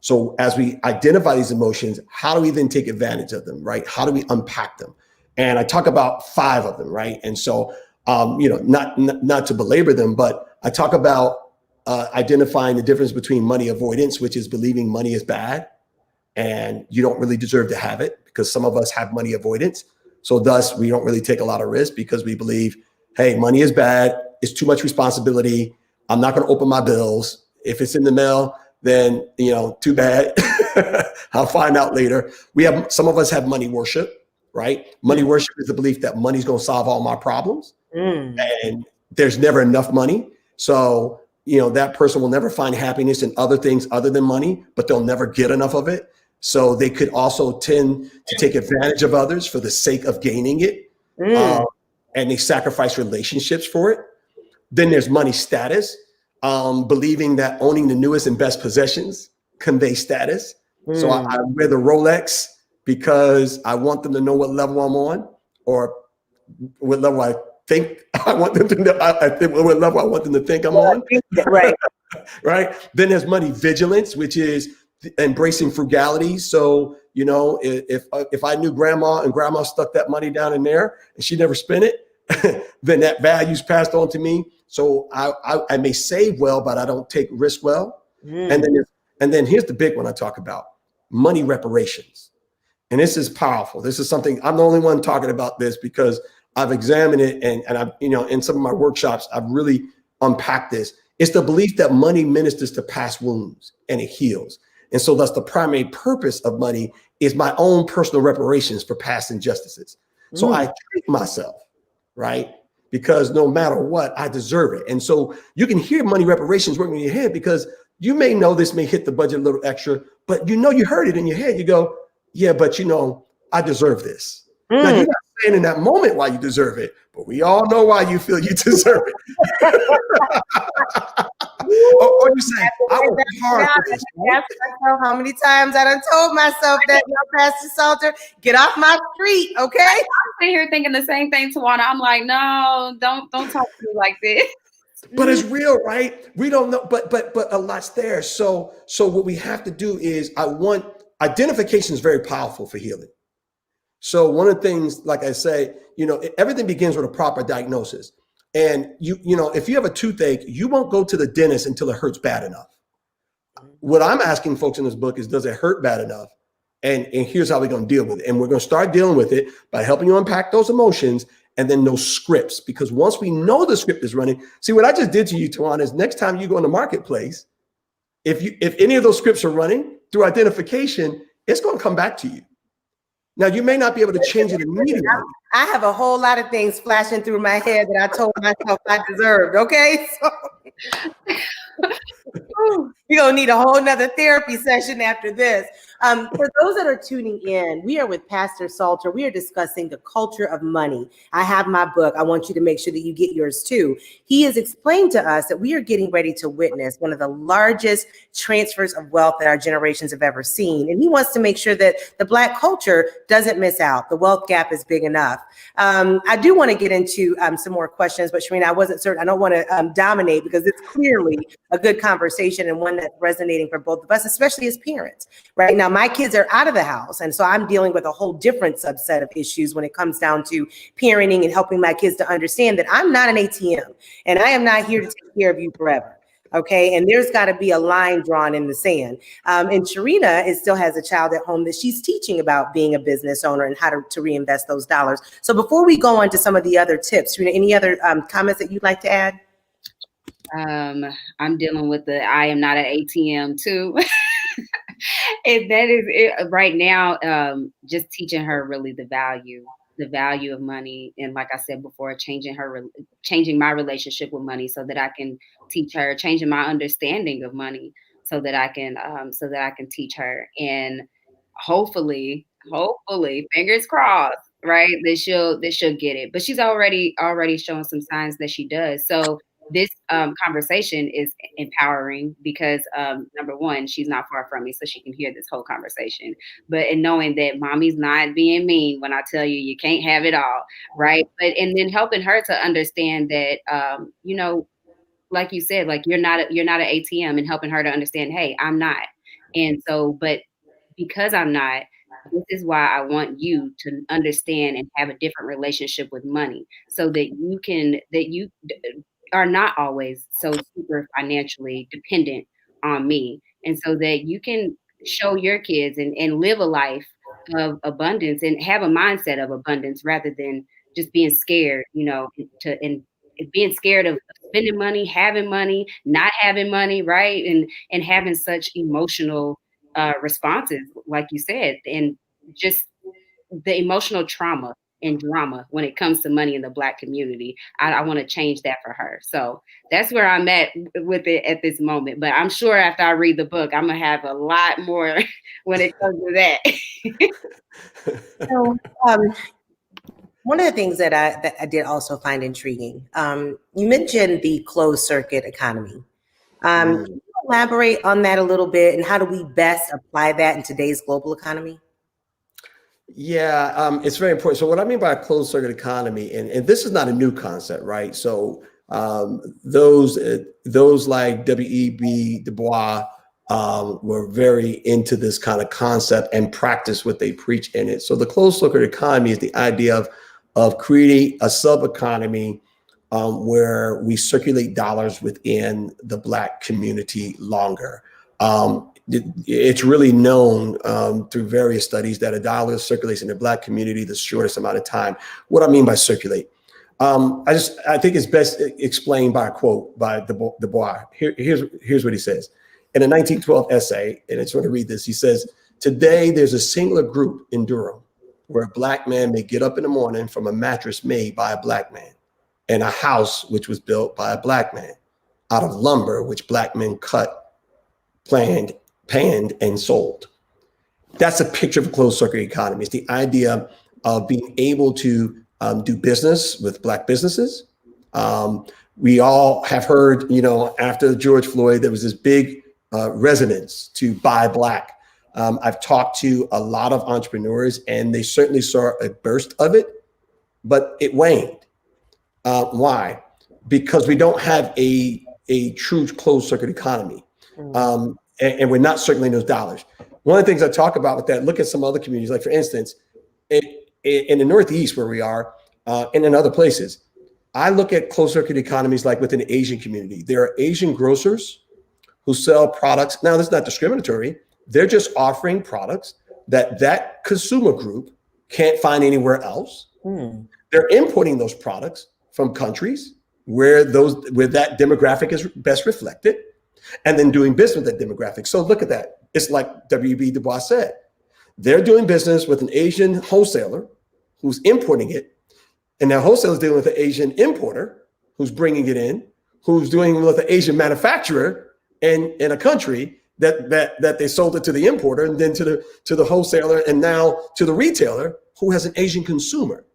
So as we identify these emotions, how do we then take advantage of them, right? How do we unpack them? And I talk about 5 of them, right? And so, not to belabor them, but I talk about identifying the difference between money avoidance, which is believing money is bad and you don't really deserve to have it, because some of us have money avoidance. So thus we don't really take a lot of risk because we believe, hey, money is bad. It's too much responsibility. I'm not going to open my bills. If it's in the mail, then, too bad. I'll find out later. Some of us have money worship, right? Money worship is the belief that money's going to solve all my problems. And there's never enough money. So, that person will never find happiness in other things other than money, but they'll never get enough of it. So they could also tend to take advantage of others for the sake of gaining it. And they sacrifice relationships for it. Then there's money status, believing that owning the newest and best possessions convey status. So I wear the Rolex because I want them to know what level I'm on, or what level I think I want them to know. I think what level I want them to think I'm on. Right. Right. Then there's money vigilance, which is embracing frugality. So, if I knew grandma and grandma stuck that money down in there and she never spent it, then that value's passed on to me. So I may save well, but I don't take risk well. And then here's the big one I talk about: money reparations. And this is powerful. This is something I'm the only one talking about this because I've examined it, and I've, in some of my workshops, I've really unpacked this. It's the belief that money ministers to past wounds and it heals. And so that's the primary purpose of money, is my own personal reparations for past injustices. So I treat myself, right? Because no matter what, I deserve it. And so you can hear money reparations working in your head, because you may know this may hit the budget a little extra, but you heard it in your head. You go, yeah, but I deserve this. Now, you're not saying in that moment why you deserve it, but we all know why you feel you deserve it. or you say, I work hard for this. Ask myself how many times I done told myself that, Pastor Salter, get off my street, okay? I'm sitting here thinking the same thing, Tawana. I'm like, no, don't talk to me like this. But it's real, right? We don't know, but a lot's there. So what we have to do is, identification is very powerful for healing. So one of the things, like I say, everything begins with a proper diagnosis. And if you have a toothache, you won't go to the dentist until it hurts bad enough. What I'm asking folks in this book is, does it hurt bad enough? And here's how we're going to deal with it. And we're going to start dealing with it by helping you unpack those emotions and then those scripts. Because once we know the script is running, see what I just did to you, Tawana, is next time you go in the marketplace, if any of those scripts are running through identification, it's going to come back to you. Now, you may not be able to change it immediately. I have a whole lot of things flashing through my head that I told myself I deserved, okay? So you're going to need a whole nother therapy session after this. For those that are tuning in, we are with Pastor Salter. We are discussing the culture of money. I have my book. I want you to make sure that you get yours too. He has explained to us that we are getting ready to witness one of the largest transfers of wealth that our generations have ever seen. And he wants to make sure that the Black culture doesn't miss out. The wealth gap is big enough. I do want to get into some more questions, but Sharina, I wasn't certain. I don't want to dominate, because it's clearly a good conversation and one that's resonating for both of us, especially as parents. Right now, my kids are out of the house, and so I'm dealing with a whole different subset of issues when it comes down to parenting and helping my kids to understand that I'm not an ATM, and I am not here to take care of you forever. Okay. And there's got to be a line drawn in the sand. And Sharina still has a child at home that she's teaching about being a business owner and how to reinvest those dollars. So before we go on to some of the other tips, Sharina, any other comments that you'd like to add? I'm dealing with I am not an ATM too. And that is it right now. Just teaching her really the value the value of money. And like I said before, changing my relationship with money so that I can teach her, changing my understanding of money so that I can teach her. And hopefully, fingers crossed, right? That she'll get it. But she's already showing some signs that she does. So this conversation is empowering because number one, she's not far from me, so she can hear this whole conversation. But in knowing that mommy's not being mean when I tell you can't have it all, right? But and then helping her to understand that like you said, like you're not an ATM, and helping her to understand, hey, I'm not. And so, but because I'm not, this is why I want you to understand and have a different relationship with money so that you are not always so super financially dependent on me. And so that you can show your kids and live a life of abundance and have a mindset of abundance rather than just being scared, and being scared of spending money, having money, not having money, right? And having such emotional responses, like you said, and just the emotional trauma and drama when it comes to money in the Black community. I want to change that for her. So that's where I'm at with it at this moment. But I'm sure after I read the book, I'm going to have a lot more when it comes to that. So, one of the things that I did also find intriguing, you mentioned the closed circuit economy. Can you elaborate on that a little bit, and how do we best apply that in today's global economy? Yeah, it's very important. So what I mean by a closed circuit economy, and this is not a new concept, right? So those like W.E.B. Du Bois were very into this kind of concept and practice what they preach in it. So the closed circuit economy is the idea of creating a sub economy where we circulate dollars within the Black community longer. It's really known through various studies that a dollar circulates in the Black community the shortest amount of time. What I mean by circulate, I think it's best explained by a quote by Du Bois. Here's what he says. In a 1912 essay, and I just want to read this, he says, "Today there's a singular group in Durham where a Black man may get up in the morning from a mattress made by a Black man, and a house which was built by a Black man out of lumber which Black men cut, planned, panned, and sold." That's a picture of a closed circuit economy. It's the idea of being able to do business with Black businesses. We all have heard, after George Floyd, there was this big resonance to buy Black. I've talked to a lot of entrepreneurs, and they certainly saw a burst of it, but it waned. Why? Because we don't have a true closed circuit economy. And we're not circulating those dollars. One of the things I talk about with that, look at some other communities, like for instance, in the Northeast where we are, and in other places, I look at closed circuit economies like within the Asian community. There are Asian grocers who sell products. Now, this is not discriminatory. They're just offering products that consumer group can't find anywhere else. They're importing those products from countries where that demographic is best reflected, and then doing business with that demographic. So look at that. It's like W.B. Du Bois said. They're doing business with an Asian wholesaler who's importing it, and that wholesaler is dealing with an Asian importer who's bringing it in, who's doing with an Asian manufacturer in a country that they sold it to the importer, and then to the wholesaler, and now to the retailer who has an Asian consumer.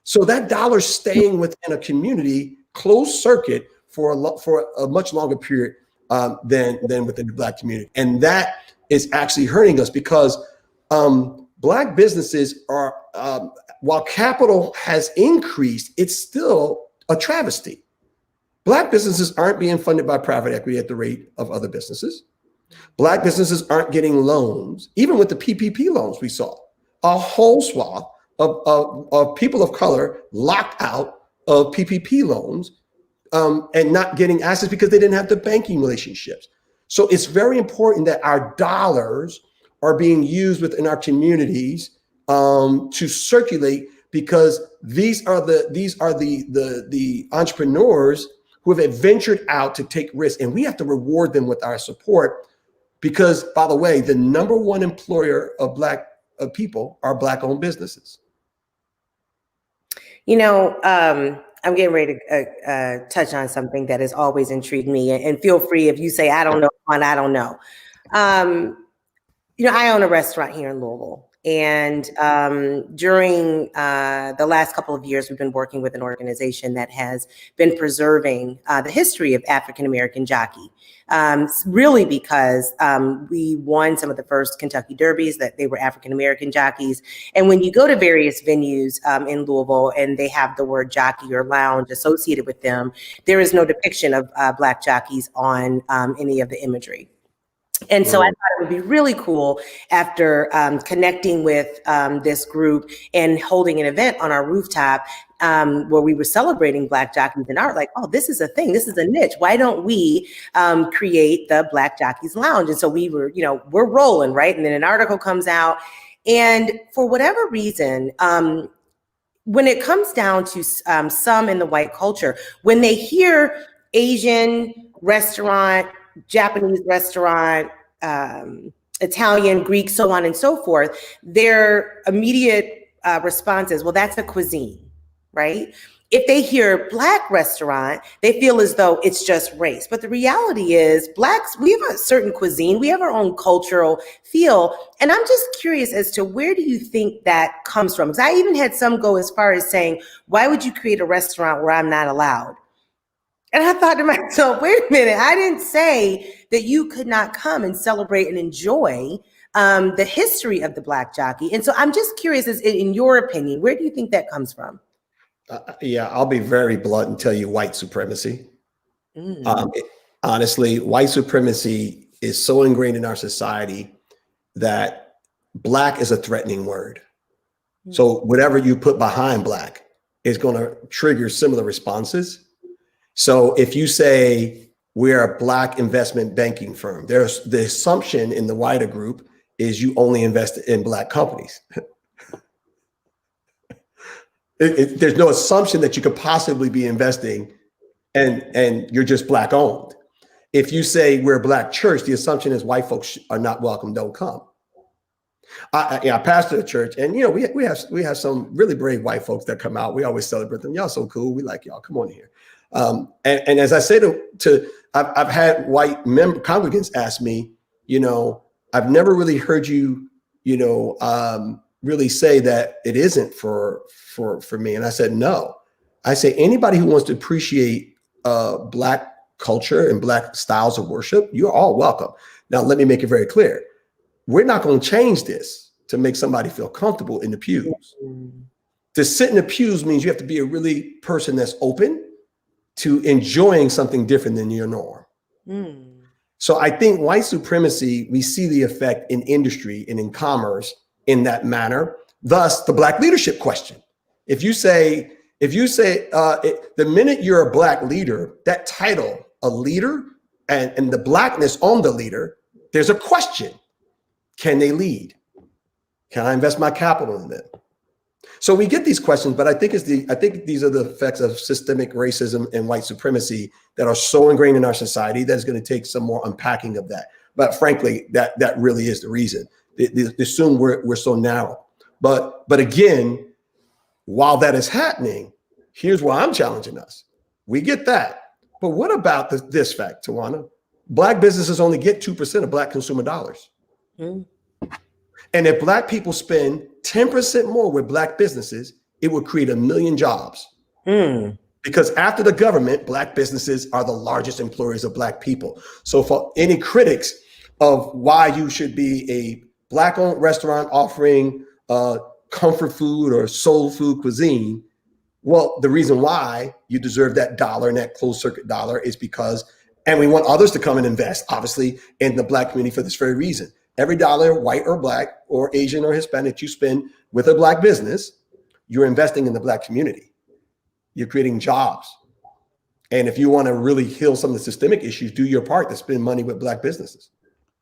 So that dollar staying within a community closed circuit for a much longer period than within the Black community. And that is actually hurting us because Black businesses are, while capital has increased, it's still a travesty. Black businesses aren't being funded by private equity at the rate of other businesses. Black businesses aren't getting loans, even with the PPP loans we saw. A whole swath of people of color locked out of PPP loans and not getting access because they didn't have the banking relationships. So it's very important that our dollars are being used within our communities to circulate, because these are the entrepreneurs who have ventured out to take risks, and we have to reward them with our support. Because, by the way, the number one employer of Black people are Black-owned businesses. I'm getting ready to touch on something that has always intrigued me, and feel free if you say I don't know, and I don't know. I own a restaurant here in Louisville, and during the last couple of years, we've been working with an organization that has been preserving the history of African American jockey. Really because we won some of the first Kentucky Derbies that they were African American jockeys. And when you go to various venues in Louisville and they have the word jockey or lounge associated with them, there is no depiction of Black jockeys on any of the imagery. And so I thought it would be really cool after connecting with this group and holding an event on our rooftop where we were celebrating Black jockeys in art. Like, oh, this is a thing. This is a niche. Why don't we create the Black Jockeys Lounge? And so we were, we're rolling, right? And then an article comes out. And for whatever reason, when it comes down to some in the white culture, when they hear Asian restaurant, Japanese restaurant, Italian, Greek, so on and so forth, their immediate response is, well, that's a cuisine, right? If they hear Black restaurant, they feel as though it's just race. But the reality is Blacks, we have a certain cuisine, we have our own cultural feel. And I'm just curious as to where do you think that comes from? Because I even had some go as far as saying, why would you create a restaurant where I'm not allowed? And I thought to myself, wait a minute, I didn't say that you could not come and celebrate and enjoy the history of the Black jockey. And so I'm just curious, in your opinion, where do you think that comes from? Yeah, I'll be very blunt and tell you white supremacy. Honestly, white supremacy is so ingrained in our society that Black is a threatening word. So whatever you put behind Black is going to trigger similar responses. So if you say we're a Black investment banking firm, there's the assumption in the wider group is you only invest in Black companies. There's no assumption that you could possibly be investing and you're just Black owned. If you say we're a Black church, the assumption is white folks are not welcome, don't come. I pastor a church, and we have some really brave white folks that come out. We always celebrate them. Y'all so cool. We like y'all. Come on here. And as I say I've had white congregants ask me, I've never really heard you, really say that it isn't for me. And I said, no. I say anybody who wants to appreciate Black culture and Black styles of worship, you're all welcome. Now, let me make it very clear. We're not going to change this to make somebody feel comfortable in the pews. To sit in the pews means you have to be a really person that's open to enjoying something different than your norm. So I think white supremacy, we see the effect in industry and in commerce in that manner. Thus, the Black leadership question. If you say the minute you're a Black leader, that title, a leader, and the Blackness on the leader, there's a question. Can they lead? Can I invest my capital in them? So we get these questions, but I think these are the effects of systemic racism and white supremacy that are so ingrained in our society that it's going to take some more unpacking of that. But frankly, that really is the reason. They assume we're so narrow. But again, while that is happening, here's why I'm challenging us. We get that. But what about this fact, Tawana? Black businesses only get 2% of Black consumer dollars. And if Black people spend 10% more with Black businesses, it would create 1 million jobs. Because after the government, Black businesses are the largest employers of Black people. So for any critics of why you should be a Black-owned restaurant offering comfort food or soul food cuisine, well, the reason why you deserve that dollar and that closed circuit dollar is because, and we want others to come and invest, obviously, in the Black community for this very reason. Every dollar, white or Black or Asian or Hispanic, you spend with a Black business, you're investing in the Black community. You're creating jobs. And if you want to really heal some of the systemic issues, do your part to spend money with Black businesses.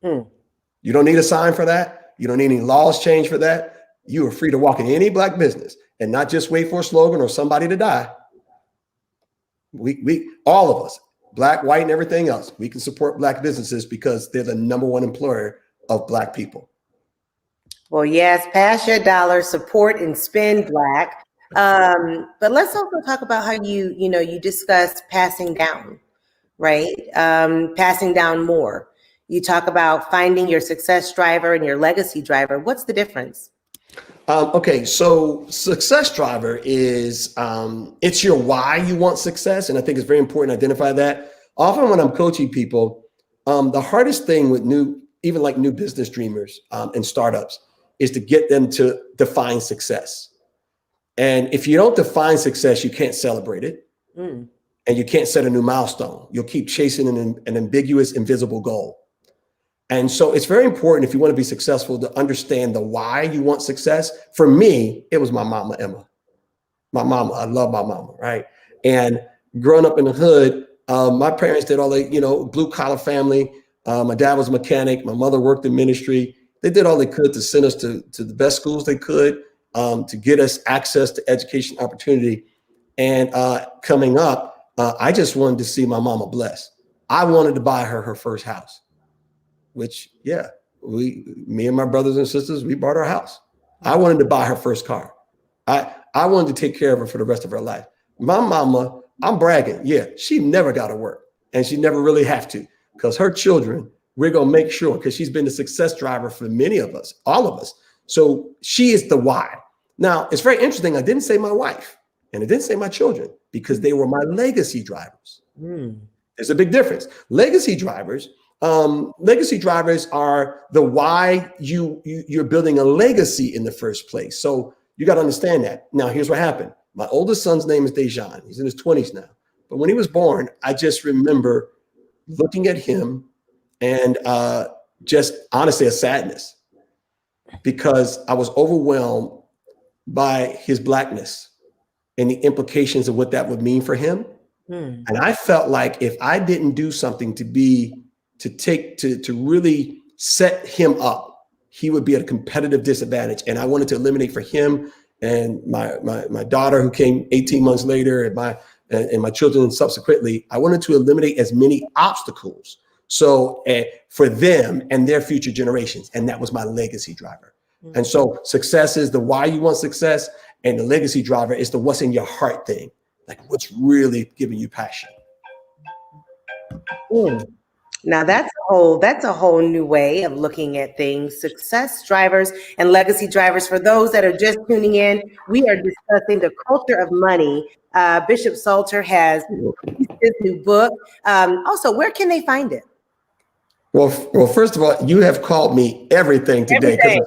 You don't need a sign for that. You don't need any laws changed for that. You are free to walk in any Black business and not just wait for a slogan or somebody to die. We all of us, Black, white, and everything else, we can support Black businesses because they're the #1 employer of Black people. Well, yes, pass your dollar, support and spend Black. But let's also talk about how you discuss passing down, right? Passing down more. You talk about finding your success driver and your legacy driver. What's the difference? Okay, so success driver is it's your why you want success, and I think it's very important to identify that. Often when I'm coaching people, the hardest thing with new business dreamers and startups is to get them to define success. And if you don't define success, you can't celebrate it, and you can't set a new milestone. You'll keep chasing an ambiguous, invisible goal. And so it's very important if you want to be successful to understand the why you want success. For me, it was my mama, Emma. My mama, I love my mama, right? And growing up in the hood, my parents did all the, blue collar family. My dad was a mechanic. My mother worked in ministry. They did all they could to send us to the best schools they could, to get us access to education opportunity. And coming up, I just wanted to see my mama blessed. I wanted to buy her first house. Which, me and my brothers and sisters, we bought our house. I wanted to buy her first car. I wanted to take care of her for the rest of her life. My mama, I'm bragging. Yeah, she never got to work, and she never really have to, because her children, we're going to make sure, because she's been the success driver for many of us, all of us. So she is the why. Now, it's very interesting. I didn't say my wife, and I didn't say my children, because they were my legacy drivers. There's a big difference. Legacy drivers are the why you're building a legacy in the first place. So you got to understand that. Now, here's what happened. My oldest son's name is Dejan. He's in his 20s now. But when he was born, I just remember looking at him and just honestly a sadness, because I was overwhelmed by his Blackness and the implications of what that would mean for him. And I felt like if I didn't do something to really set him up, he would be at a competitive disadvantage. And I wanted to eliminate for him and my daughter, who came 18 months later, and my children subsequently. I wanted to eliminate as many obstacles for them and their future generations. And that was my legacy driver. And so success is the why you want success, and the legacy driver is the what's in your heart thing, like what's really giving you passion. Now that's a whole new way of looking at things. Success drivers and legacy drivers. For those that are just tuning in, we are discussing the culture of money. Bishop Salter has released his new book. Also, where can they find it? Well, first of all, you have called me everything today. Bishop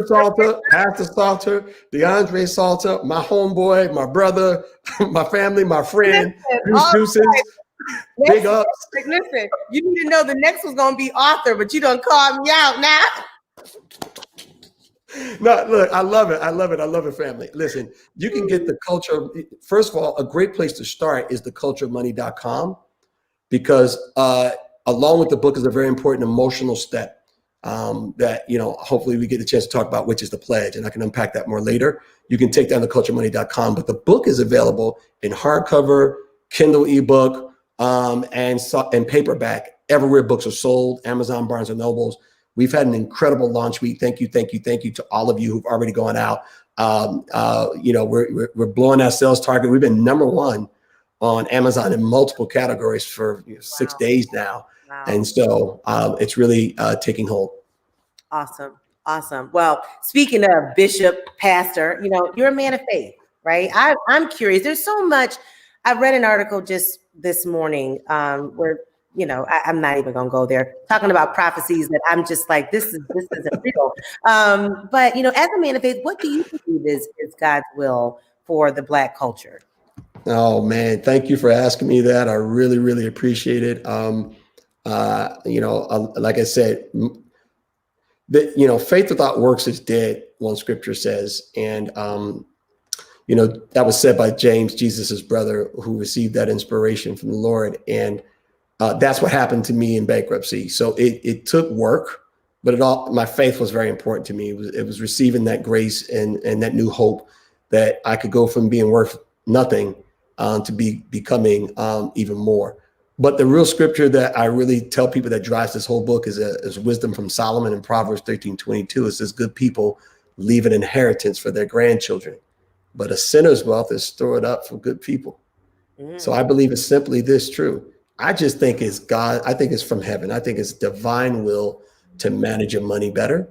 Salter, Pastor Salter, DeAndre Salter, my homeboy, my brother, my family, my friend, Deuces. Big ups. Listen, you need to know the next one's gonna be Arthur, but you don't call me out now. No, look, I love it. I love it, family. Listen, you can get the culture. First of all, a great place to start is thecultureofmoney.com, because along with the book is a very important emotional step that, hopefully we get a chance to talk about, which is the pledge. And I can unpack that more later. You can take down thecultureofmoney.com, but the book is available in hardcover, Kindle ebook, and paperback everywhere books are sold, Amazon, Barnes and Nobles. We've had an incredible launch week. Thank you to all of you who've already gone out. We're blowing our sales target. We've been number one on Amazon in multiple categories for 6 days now. Wow. And so it's really taking hold. Awesome. Well, speaking of Bishop, Pastor, you're a man of faith, right? I'm curious. There's so much. I read an article just this morning where, I'm not even going to go there, talking about prophecies that I'm just like, this isn't real. But, as a man of faith, what do you believe is God's will for the Black culture? Oh, man, thank you for asking me that. I really, really appreciate it. Like I said, faith without works is dead, one scripture says. And, that was said by James, Jesus's brother, who received that inspiration from the Lord. And that's what happened to me in bankruptcy. So it took work, but my faith was very important to me. It was receiving that grace and that new hope that I could go from being worth nothing to becoming even more. But the real scripture that I really tell people that drives this whole book is wisdom from Solomon in Proverbs 13:22. It says, good people leave an inheritance for their grandchildren. but a sinner's wealth is stored up for good people. So I believe it's simply this true. I just think it's God. I think it's from heaven. I think it's divine will to manage your money better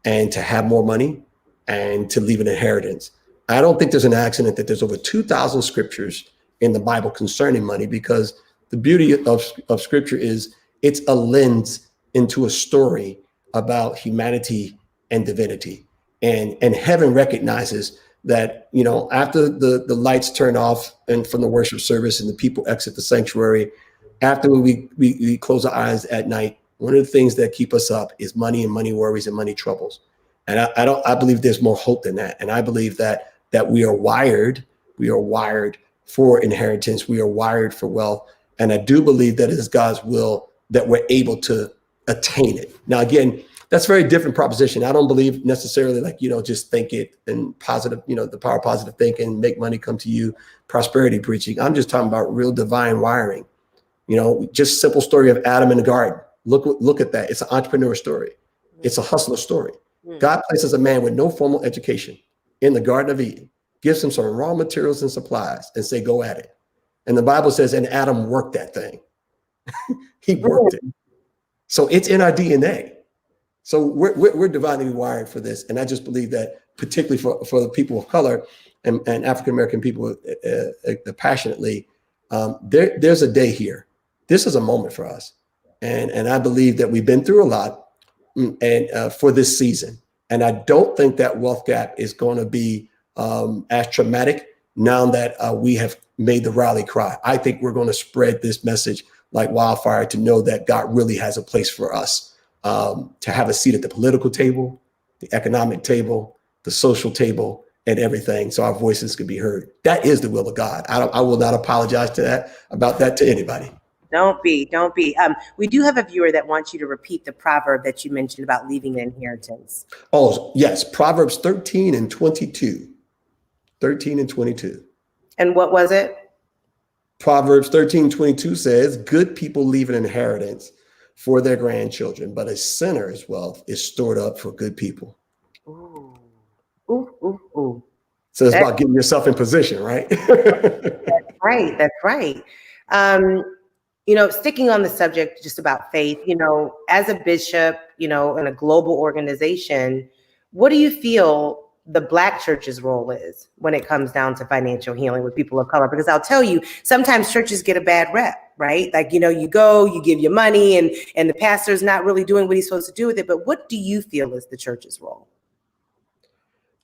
and to have more money and to leave an inheritance. I don't think there's an accident that there's over 2,000 scriptures in the Bible concerning money, because the beauty of scripture is it's a lens into a story about humanity and divinity. And heaven recognizes that, you know, after the lights turn off and from the worship service and the people exit the sanctuary, after we close our eyes at night, one of the things that keep us up is money and money worries and money troubles. And I believe there's more hope than that. And I believe that we are wired for inheritance. We are wired for wealth. And I do believe that it is God's will that we're able to attain it. Now, again, that's a very different proposition. I don't believe necessarily like, you know, just think it and positive, you know, the power of positive thinking, make money come to you, prosperity preaching. I'm just talking about real divine wiring. You know, just simple story of Adam in the garden. Look at that. It's an entrepreneur story. It's a hustler story. God places a man with no formal education in the Garden of Eden, gives him some raw materials and supplies and say, go at it. And the Bible says, and Adam worked that thing. He worked it. So it's in our DNA. So we're divinely wired for this. And I just believe that particularly for the people of color and African-American people passionately, there's a day here. This is a moment for us. And I believe that we've been through a lot and for this season. And I don't think that wealth gap is going to be as traumatic now that we have made the rally cry. I think we're going to spread this message like wildfire to know that God really has a place for us to have a seat at the political table, the economic table, the social table, and everything, so our voices can be heard. That is the will of God. I will not apologize about that to anybody. Don't be. We do have a viewer that wants you to repeat the proverb that you mentioned about leaving an inheritance. Oh, yes. Proverbs 13 and 22. 13 and 22. And what was it? Proverbs 13:22 says, good people leave an inheritance for their grandchildren, but a sinner's wealth is stored up for good people. Ooh. Ooh. So it's about getting yourself in position, right? That's right. You know, sticking on the subject just about faith, you know, as a bishop, you know, in a global organization, what do you feel the Black church's role is when it comes down to financial healing with people of color? Because I'll tell you, sometimes churches get a bad rep, right? Like, you know, you go, you give your money and the pastor's not really doing what he's supposed to do with it. But what do you feel is the church's role?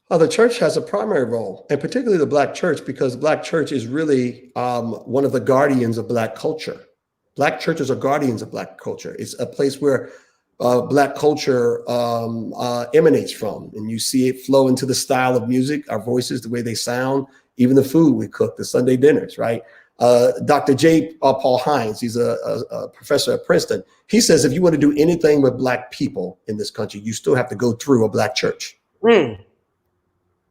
Well, the church has a primary role, and particularly the Black church, because the Black church is really one of the guardians of Black culture. Black churches are guardians of Black culture. It's a place where Black culture emanates from, and you see it flow into the style of music, our voices, the way they sound, even the food we cook, the Sunday dinners, right? Dr. J. Paul Hines, he's a professor at Princeton. He says if you want to do anything with Black people in this country, you still have to go through a Black church.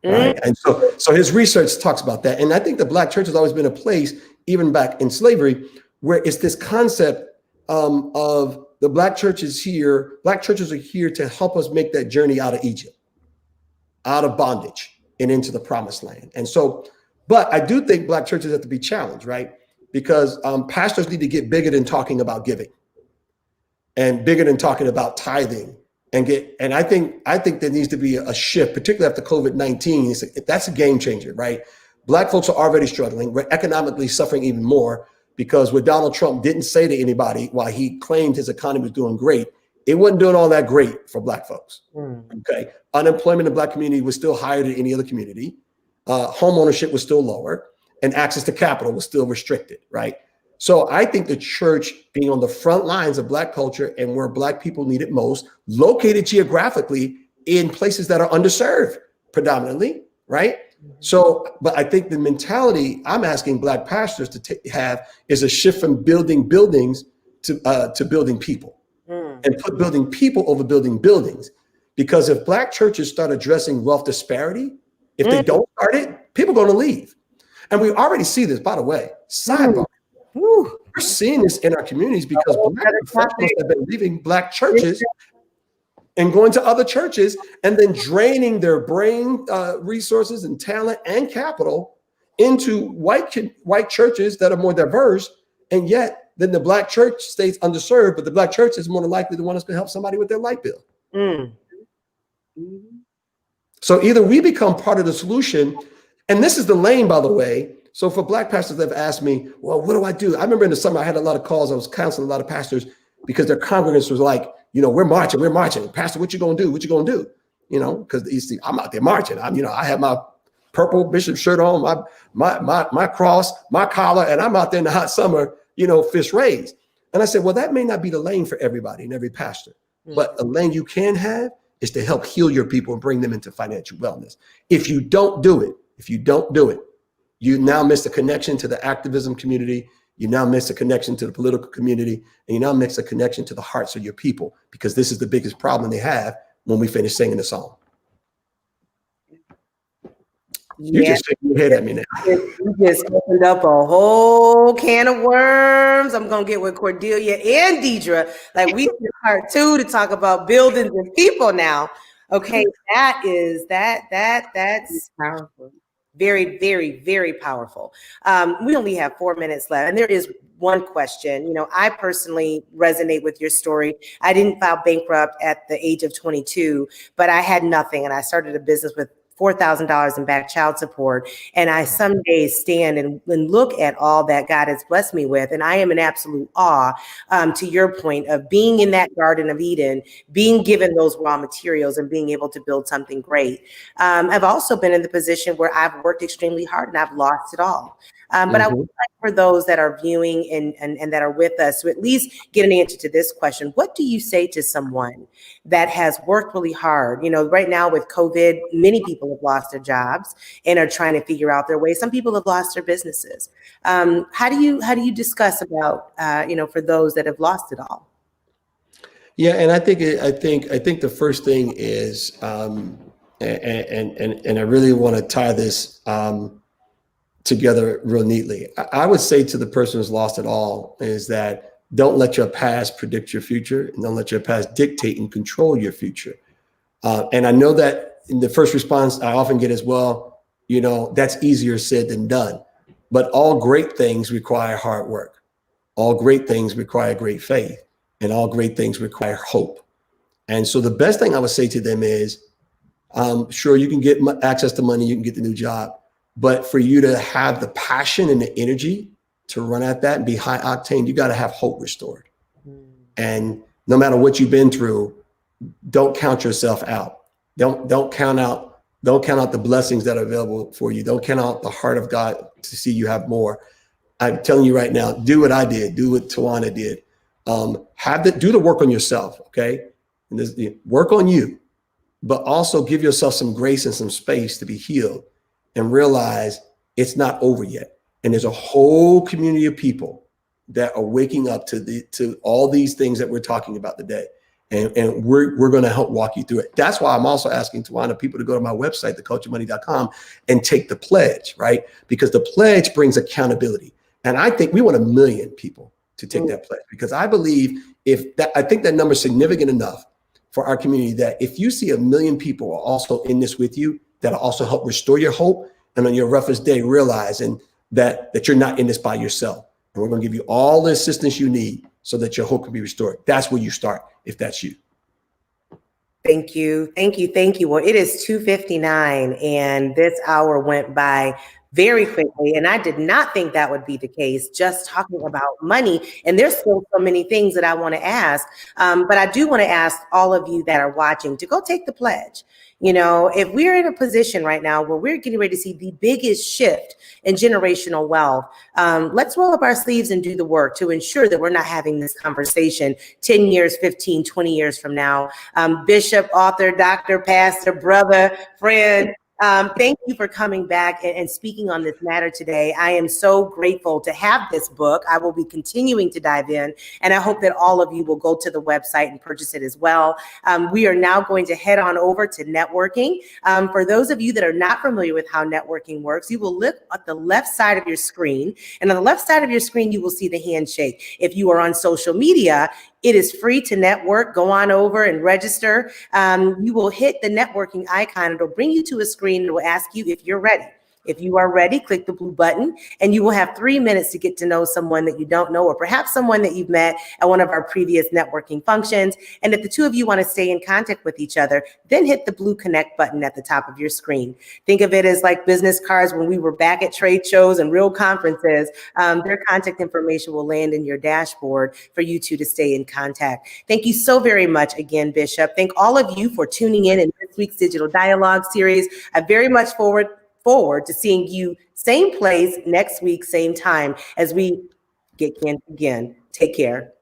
Right? And so his research talks about that. And I think the Black church has always been a place, even back in slavery, where it's this concept of the Black church is here. Black churches are here to help us make that journey out of Egypt, out of bondage and into the promised land. And so, but I do think Black churches have to be challenged, right? Because pastors need to get bigger than talking about giving and bigger than talking about tithing and I think there needs to be a shift, particularly after COVID-19. That's a game changer, right? Black folks are already struggling. We're economically suffering even more because what Donald Trump didn't say to anybody while he claimed his economy was doing great, it wasn't doing all that great for Black folks. Okay. Unemployment in the Black community was still higher than any other community. Home ownership was still lower, and access to capital was still restricted, right? So I think the church being on the front lines of Black culture and where Black people need it most, located geographically in places that are underserved predominantly, right? So, but I think the mentality I'm asking Black pastors to have is a shift from building buildings to building people, and put building people over building buildings. Because if Black churches start addressing wealth disparity, if they don't start it, people are going to leave. And we already see this, by the way, sidebar. We're seeing this in our communities because Black professionals have been leaving Black churches and going to other churches and then draining their brain resources and talent and capital into white churches that are more diverse. And yet then the Black church stays underserved, but the Black church is more than likely the one that's going to help somebody with their light bill. Mm. So either we become part of the solution, and this is the lane, by the way. So for Black pastors that have asked me, well, what do I do? I remember in the summer, I had a lot of calls. I was counseling a lot of pastors because their congregants was like, we're marching. Pastor, what you going to do? What you going to do? Because you see, I'm out there marching. I have my purple bishop shirt on, my cross, my collar, and I'm out there in the hot summer, fist raised. And I said, well, that may not be the lane for everybody and every pastor, but a lane you can have is to help heal your people and bring them into financial wellness. If you don't do it, you now miss the connection to the activism community. You now miss a connection to the political community, and you now miss a connection to the hearts of your people, because this is the biggest problem they have when we finish singing the song. You just shake your head at me now. You just opened up a whole can of worms. I'm going to get with Cordelia and Deidre. Like, we did part 2 to talk about buildings and people now. Okay, that's Powerful. very, very, very powerful. We only have 4 minutes left, and there is one question. I personally resonate with your story. I didn't file bankrupt at the age of 22, but I had nothing, and I started a business with $4,000 in back child support. And I some days stand and look at all that God has blessed me with. And I am in absolute awe, to your point, of being in that Garden of Eden, being given those raw materials and being able to build something great. I've also been in the position where I've worked extremely hard and I've lost it all. But I would like for those that are viewing and that are with us to at least get an answer to this question. What do you say to someone that has worked really hard? Right now with COVID, many people have lost their jobs and are trying to figure out their way. Some people have lost their businesses. How do you discuss about, for those that have lost it all? Yeah. And I think the first thing is, and I really want to tie this, together real neatly. I would say to the person who's lost it all is that don't let your past predict your future, and don't let your past dictate and control your future. And I know that in the first response I often get as well, that's easier said than done. But all great things require hard work. All great things require great faith, and all great things require hope. And so the best thing I would say to them is, sure, you can get access to money, you can get the new job. But for you to have the passion and the energy to run at that and be high octane, you got to have hope restored. And no matter what you've been through, don't count yourself out. Don't count out the blessings that are available for you. Don't count out the heart of God to see you have more. I'm telling you right now, do what I did, do what Tawana did. Do the work on yourself, okay? And work on you, but also give yourself some grace and some space to be healed. And realize it's not over yet. And there's a whole community of people that are waking up to all these things that we're talking about today. And we're going to help walk you through it. That's why I'm also asking Tawana people to go to my website, theculturemoney.com, and take the pledge, right? Because the pledge brings accountability. And I think we want 1 million people to take that pledge, because I believe I think that number is significant enough for our community that if you see 1 million people are also in this with you, that'll also help restore your hope. And on your roughest day, realizing that you're not in this by yourself. And we're going to give you all the assistance you need so that your hope can be restored. That's where you start, if that's you. Thank you. Well, it is 2:59 and this hour went by very quickly. And I did not think that would be the case, just talking about money. And there's still so many things that I want to ask. But I do want to ask all of you that are watching to go take the pledge. If we're in a position right now where we're getting ready to see the biggest shift in generational wealth, let's roll up our sleeves and do the work to ensure that we're not having this conversation 10 years, 15, 20 years from now. Bishop, author, doctor, pastor, brother, friend, thank you for coming back and speaking on this matter today. I am so grateful to have this book. I will be continuing to dive in, and I hope that all of you will go to the website and purchase it as well. We are now going to head on over to networking. For those of you that are not familiar with how networking works, you will look at the left side of your screen, and on the left side of your screen, you will see the handshake. If you are on social media, It is free to network. Go on over and register. You will hit the networking icon. It'll bring you to a screen. It will ask you if you're ready. If you are ready, click the blue button, and you will have 3 minutes to get to know someone that you don't know, or perhaps someone that you've met at one of our previous networking functions. And if the two of you want to stay in contact with each other, then hit the blue connect button at the top of your screen. Think of it as like business cards when we were back at trade shows and real conferences. Their contact information will land in your dashboard for you two to stay in contact. Thank you so very much again, Bishop. Thank all of you for tuning in this week's Digital Dialogue series. I very much forward to seeing you same place next week, same time as we get canned again. Take care.